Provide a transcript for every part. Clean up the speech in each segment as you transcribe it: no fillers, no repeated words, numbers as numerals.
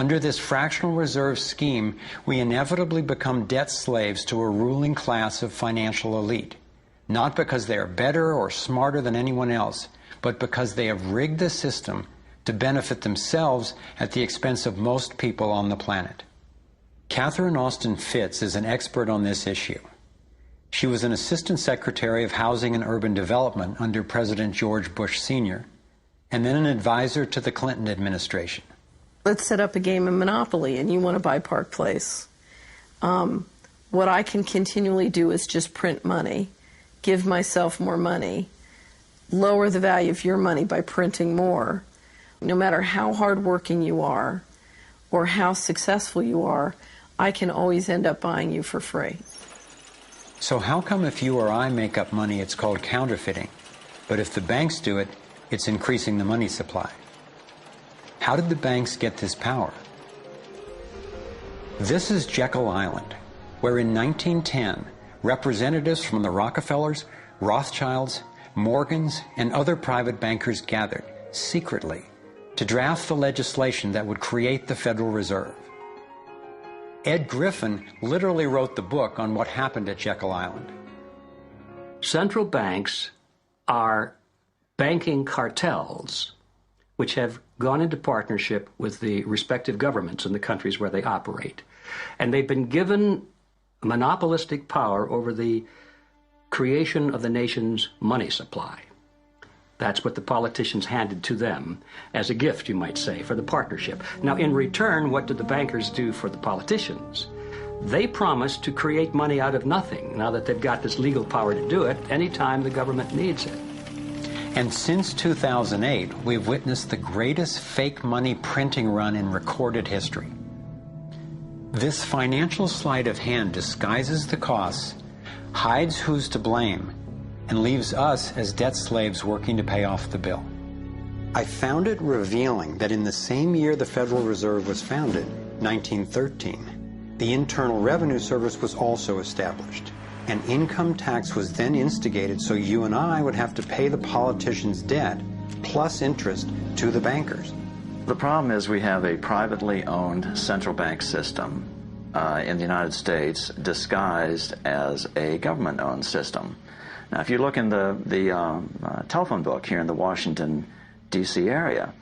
Under this fractional reserve scheme, we inevitably become debt slaves to a ruling class of financial elite, not because they are better or smarter than anyone else, but because they have rigged the system to benefit themselves at the expense of most people on the planet. Catherine Austin Fitts is an expert on this issue. She was an Assistant Secretary of Housing and Urban Development under President George Bush Sr., and then an advisor to the Clinton administration. Let's set up a game of Monopoly, and you want to buy Park Place. What I can continually do is just print money, give myself more money, lower the value of your money by printing more. No matter how hardworking you are or how successful you are, I can always end up buying you for free. So how come if you or I make up money, it's called counterfeiting, but if the banks do it, it's increasing the money supply? How did the banks get this power? This is Jekyll Island, where in 1910, representatives from the Rockefellers, Rothschilds, Morgans, and other private bankers gathered secretly to draft the legislation that would create the Federal Reserve. Ed Griffin literally wrote the book on what happened at Jekyll Island. Central banks are banking cartels which have gone into partnership with the respective governments in the countries where they operate. And they've been given monopolistic power over the creation of the nation's money supply. That's what the politicians handed to them as a gift, you might say, for the partnership. Now, in return, what did the bankers do for the politicians? They promised to create money out of nothing, now that they've got this legal power to do it anytime the government needs it. And since 2008, we've witnessed the greatest fake money printing run in recorded history. This financial sleight of hand disguises the costs, hides who's to blame, and leaves us as debt slaves working to pay off the bill. I found it revealing that in the same year the Federal Reserve was founded, 1913, the Internal Revenue Service was also established. An income tax was then instigated so you and I would have to pay the politicians' debt plus interest to the bankers. The problem is we have a privately owned central bank system in the United States disguised as a government-owned system. Now, if you look in the telephone book here in the Washington, D.C. area,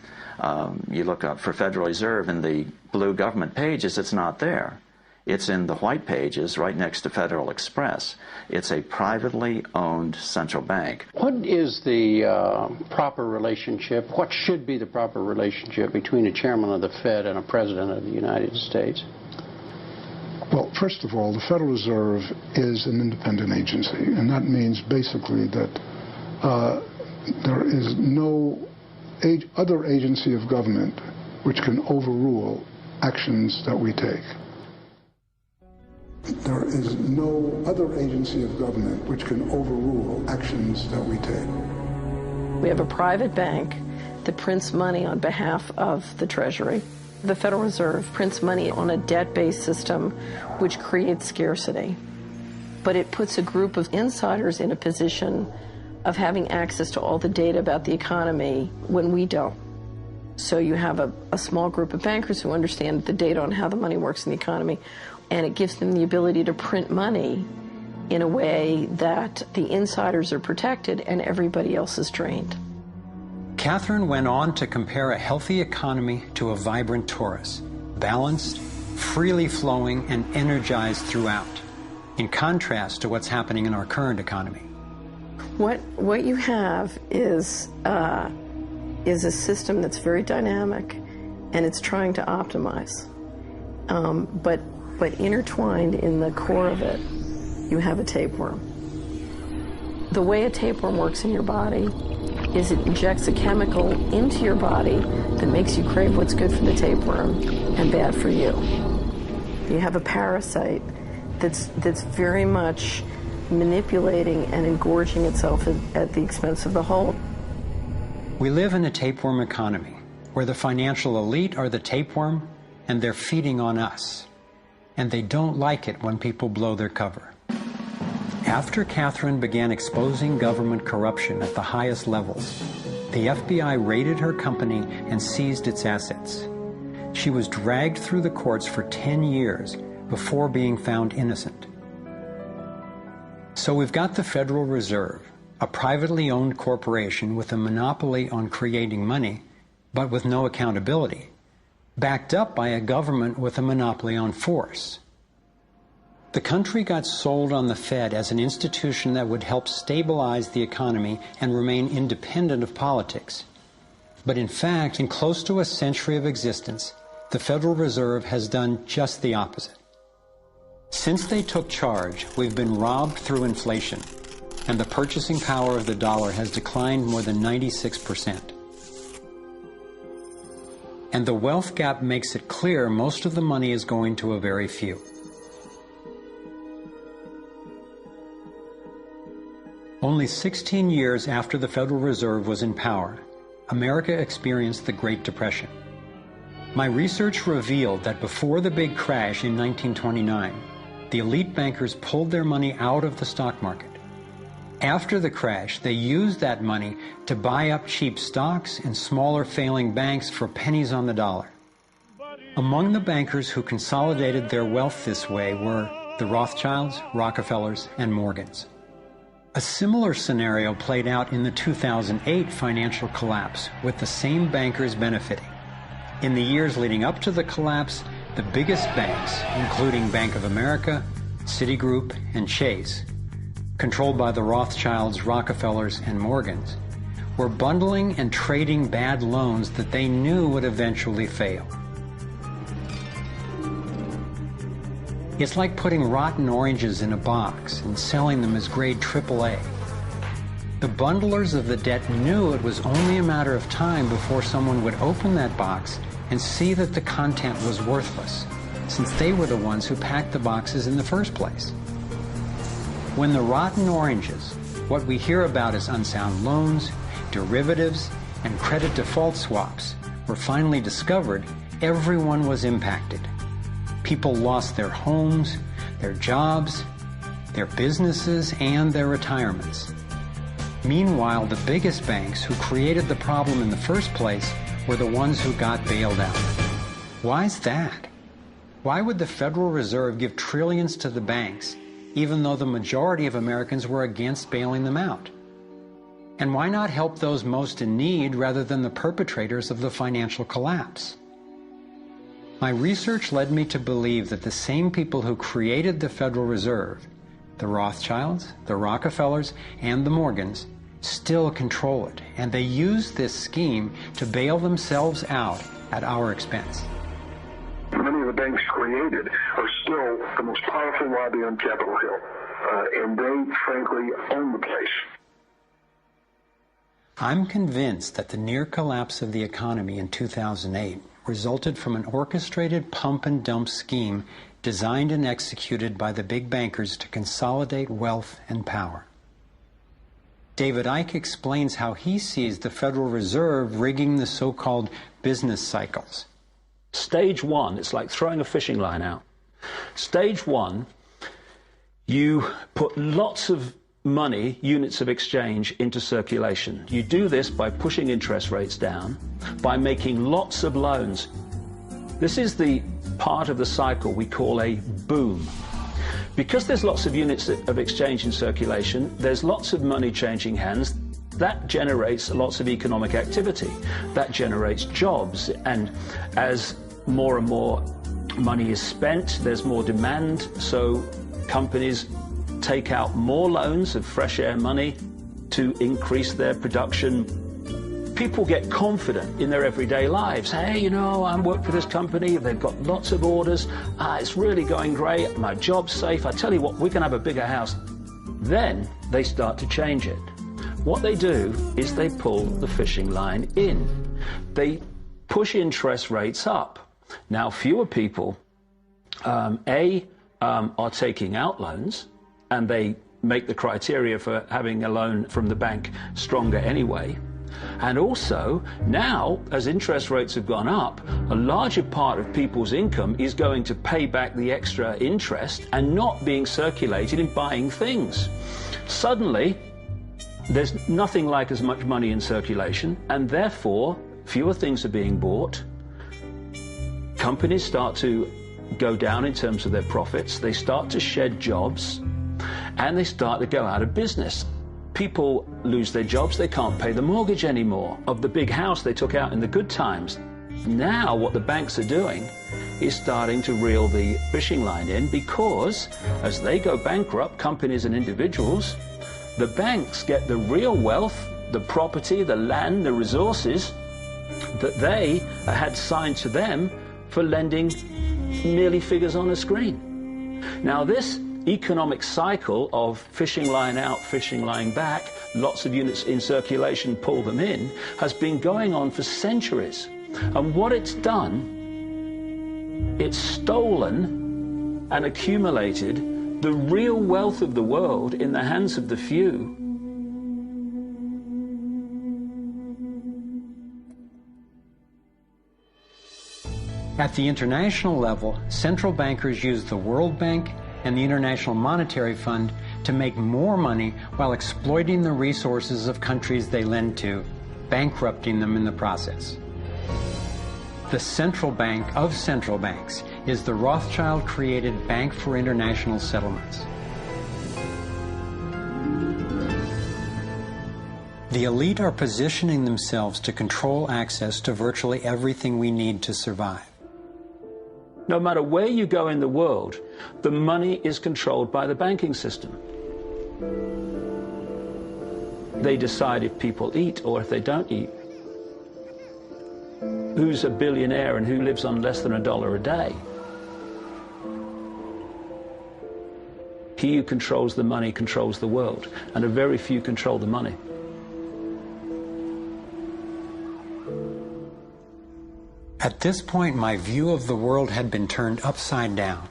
you look up for Federal Reserve in the blue government pages, it's not there. It's in the white pages right next to Federal Express. It's a privately owned central bank. What is the proper relationship, what should be the proper relationship between a chairman of the Fed and a president of the United States? Well, first of all, the Federal Reserve is an independent agency, and that means basically that there is no other agency of government which can overrule actions that we take. There is no other agency of government which can overrule actions that we take. We have a private bank that prints money on behalf of the Treasury. The Federal Reserve prints money on a debt-based system which creates scarcity. But it puts a group of insiders in a position of having access to all the data about the economy when we don't. So you have a small group of bankers who understand the data on how the money works in the economy, and it gives them the ability to print money in a way that the insiders are protected and everybody else is drained. Catherine went on to compare a healthy economy to a vibrant torus, balanced, freely flowing, and energized throughout, in contrast to what's happening in our current economy. What you have is a system that's very dynamic, and it's trying to optimize. But intertwined in the core of it, you have a tapeworm. The way a tapeworm works in your body is it injects a chemical into your body that makes you crave what's good for the tapeworm and bad for you. You have a parasite that's very much manipulating and engorging itself at the expense of the whole. We live in a tapeworm economy where the financial elite are the tapeworm and they're feeding on us. And they don't like it when people blow their cover. After Catherine began exposing government corruption at the highest levels, the FBI raided her company and seized its assets. She was dragged through the courts for 10 years before being found innocent. So we've got the Federal Reserve, a privately owned corporation with a monopoly on creating money, but with no accountability, backed up by a government with a monopoly on force. The country got sold on the Fed as an institution that would help stabilize the economy and remain independent of politics. But in fact, in close to a century of existence, the Federal Reserve has done just the opposite. Since they took charge, we've been robbed through inflation, and the purchasing power of the dollar has declined more than 96%. And the wealth gap makes it clear most of the money is going to a very few. Only 16 years after the Federal Reserve was in power, America experienced the Great Depression. My research revealed that before the big crash in 1929, the elite bankers pulled their money out of the stock market. After the crash, they used that money to buy up cheap stocks and smaller failing banks for pennies on the dollar. Among the bankers who consolidated their wealth this way were the Rothschilds, Rockefellers, and Morgans. A similar scenario played out in the 2008 financial collapse, with the same bankers benefiting. In the years leading up to the collapse, the biggest banks, including Bank of America, Citigroup, and Chase, controlled by the Rothschilds, Rockefellers, and Morgans, were bundling and trading bad loans that they knew would eventually fail. It's like putting rotten oranges in a box and selling them as grade AAA. The bundlers of the debt knew it was only a matter of time before someone would open that box and see that the content was worthless, since they were the ones who packed the boxes in the first place. When the rotten oranges, what we hear about as unsound loans, derivatives, and credit default swaps, were finally discovered, everyone was impacted. People lost their homes, their jobs, their businesses, and their retirements. Meanwhile, the biggest banks who created the problem in the first place were the ones who got bailed out. Why's that? Why would the Federal Reserve give trillions to the banks, even though the majority of Americans were against bailing them out? And why not help those most in need rather than the perpetrators of the financial collapse? My research led me to believe that the same people who created the Federal Reserve, the Rothschilds, the Rockefellers, and the Morgans, still control it, and they use this scheme to bail themselves out at our expense. Many of the banks created are still the most powerful lobby on Capitol Hill, and they, frankly, own the place. I'm convinced that the near collapse of the economy in 2008 resulted from an orchestrated pump-and-dump scheme designed and executed by the big bankers to consolidate wealth and power. David Icke explains how he sees the Federal Reserve rigging the so-called business cycles. Stage one, it's like throwing a fishing line out. Stage one, you put lots of money, units of exchange, into circulation. You do this by pushing interest rates down, by making lots of loans. This is the part of the cycle we call a boom. Because there's lots of units of exchange in circulation, there's lots of money changing hands. That generates lots of economic activity. That generates jobs. And as more and more money is spent, there's more demand, so companies take out more loans of fresh air money to increase their production. People get confident in their everyday lives. Hey, you know, I work for this company, they've got lots of orders, it's really going great, my job's safe, I tell you what, we can have a bigger house. Then they start to change it. What they do is they pull the fishing line in. They push interest rates up. Now, fewer people, are taking out loans, and they make the criteria for having a loan from the bank stronger anyway. And also, now, as interest rates have gone up, a larger part of people's income is going to pay back the extra interest and not being circulated in buying things. Suddenly, there's nothing like as much money in circulation, and therefore, fewer things are being bought. Companies start to go down in terms of their profits, they start to shed jobs, and they start to go out of business. People lose their jobs, they can't pay the mortgage anymore of the big house they took out in the good times. Now what the banks are doing is starting to reel the fishing line in, because as they go bankrupt, companies and individuals, the banks get the real wealth, the property, the land, the resources that they had signed to them for lending merely figures on a screen. Now this economic cycle of fishing line out, fishing line back, lots of units in circulation, pull them in, has been going on for centuries. And what it's done, it's stolen and accumulated the real wealth of the world in the hands of the few. At the international level, central bankers use the World Bank and the International Monetary Fund to make more money while exploiting the resources of countries they lend to, bankrupting them in the process. The central bank of central banks is the Rothschild-created Bank for International Settlements. The elite are positioning themselves to control access to virtually everything we need to survive. No matter where you go in the world, the money is controlled by the banking system. They decide if people eat or if they don't eat. Who's a billionaire and who lives on less than $1 a day? He who controls the money controls the world, and a very few control the money. At this point, my view of the world had been turned upside down.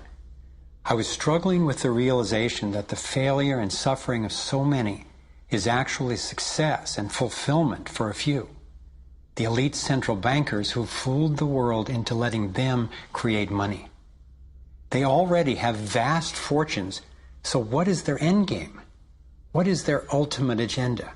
I was struggling with the realization that the failure and suffering of so many is actually success and fulfillment for a few. The elite central bankers who fooled the world into letting them create money. They already have vast fortunes, so what is their end game? What is their ultimate agenda?